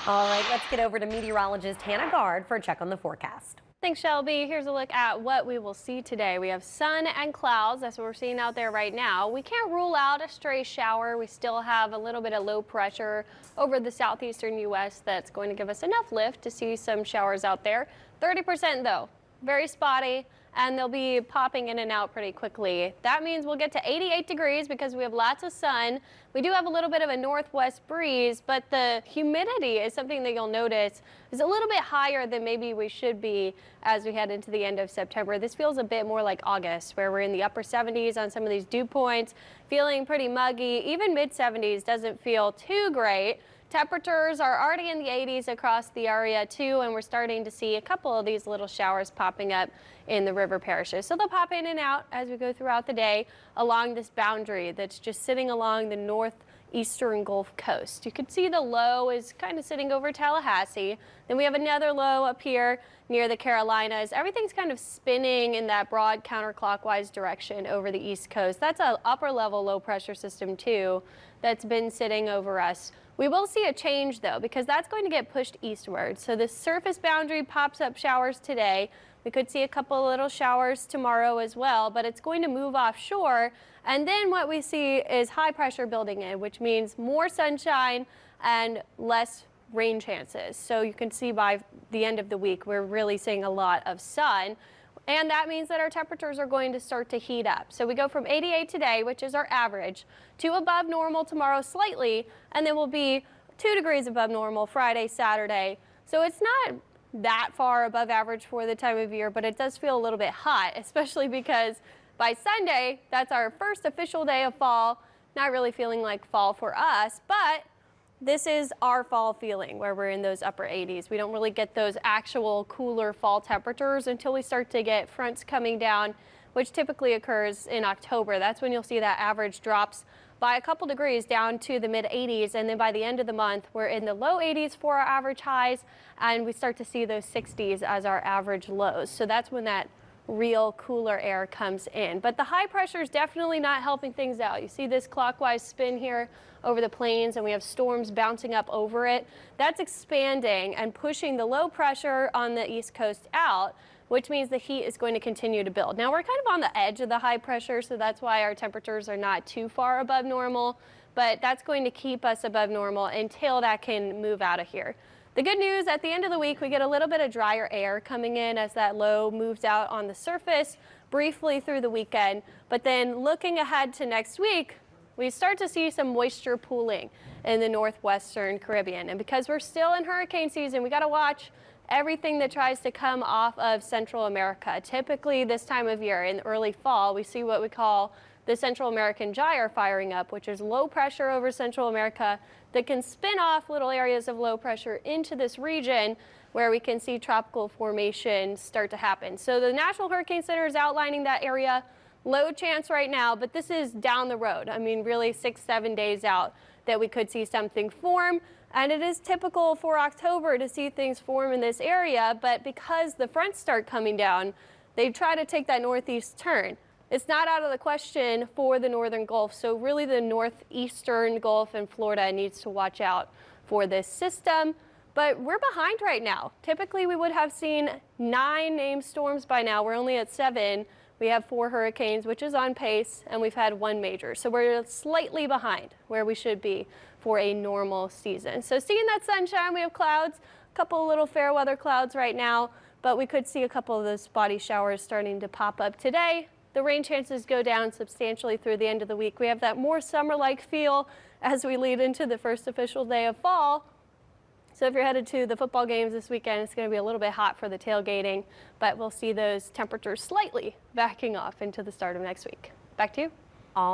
All right, let's get over to meteorologist Hannah Gard for a check on the forecast. Thanks, Shelby. Here's a look at what we will see today. We have sun and clouds. That's what we're seeing out there right now. We can't rule out a stray shower. We still have a little bit of low pressure over the southeastern U.S. that's going to give us enough lift to see some showers out there. 30% though, very spotty, and they'll be popping in and out pretty quickly. That means we'll get to 88 degrees because we have lots of sun. We do have a little bit of a northwest breeze, but the humidity is something that you'll notice is a little bit higher than maybe we should be as we head into the end of September. This feels a bit more like August, where we're in the upper 70s on some of these dew points, feeling pretty muggy. Even mid 70s doesn't feel too great. Temperatures are already in the 80s across the area too, and we're starting to see a couple of these little showers popping up in the river parishes. So they'll pop in and out as we go throughout the day along this boundary that's just sitting along the northeastern Gulf Coast. You can see the low is kind of sitting over Tallahassee. Then we have another low up here near the Carolinas. Everything's kind of spinning in that broad counterclockwise direction over the East Coast. That's an upper level low pressure system too that's been sitting over us. We will see a change though, because that's going to get pushed eastward. So the surface boundary pops up showers today. We could see a couple little showers tomorrow as well, but it's going to move offshore. And then what we see is high pressure building in, which means more sunshine and less rain chances. So you can see by the end of the week, we're really seeing a lot of sun. And that means that our temperatures are going to start to heat up. So we go from 88 today, which is our average, to above normal tomorrow slightly, and then we'll be 2 degrees above normal Friday, Saturday. So it's not that far above average for the time of year, but it does feel a little bit hot, especially because by Sunday, that's our first official day of fall. Not really feeling like fall for us, but this is our fall feeling where we're in those upper 80s. We don't really get those actual cooler fall temperatures until we start to get fronts coming down, which typically occurs in October. That's when you'll see that average drops by a couple degrees down to the mid 80s. And then by the end of the month, we're in the low 80s for our average highs, and we start to see those 60s as our average lows. So that's when that real cooler air comes in. But the high pressure is definitely not helping things out. You see this clockwise spin here over the plains, and we have storms bouncing up over it. That's expanding and pushing the low pressure on the East Coast out, which means the heat is going to continue to build. Now we're kind of on the edge of the high pressure, so that's why our temperatures are not too far above normal, but that's going to keep us above normal until that can move out of here. The good news, at the end of the week, we get a little bit of drier air coming in as that low moves out on the surface briefly through the weekend. But then looking ahead to next week, we start to see some moisture pooling in the northwestern Caribbean. And because we're still in hurricane season, we got to watch everything that tries to come off of Central America. Typically this time of year in early fall, we see what we call the Central American gyre firing up, which is low pressure over Central America that can spin off little areas of low pressure into this region where we can see tropical formation start to happen. So the National Hurricane Center is outlining that area. Low chance right now, but this is down the road. I mean, really 6-7 days out that we could see something form. And it is typical for October to see things form in this area, but because the fronts start coming down, they try to take that northeast turn. It's not out of the question for the northern Gulf, so really the northeastern Gulf and Florida needs to watch out for this system. But we're behind right now. Typically we would have seen 9 named storms by now. We're only at 7. We have 4 hurricanes, which is on pace, and we've had 1 major. So we're slightly behind where we should be for a normal season. So seeing that sunshine, we have clouds, a couple of little fair weather clouds right now, but we could see a couple of those spotty showers starting to pop up today. The rain chances go down substantially through the end of the week. We have that more summer-like feel as we lead into the first official day of fall. So if you're headed to the football games this weekend, it's going to be a little bit hot for the tailgating, but we'll see those temperatures slightly backing off into the start of next week. Back to you.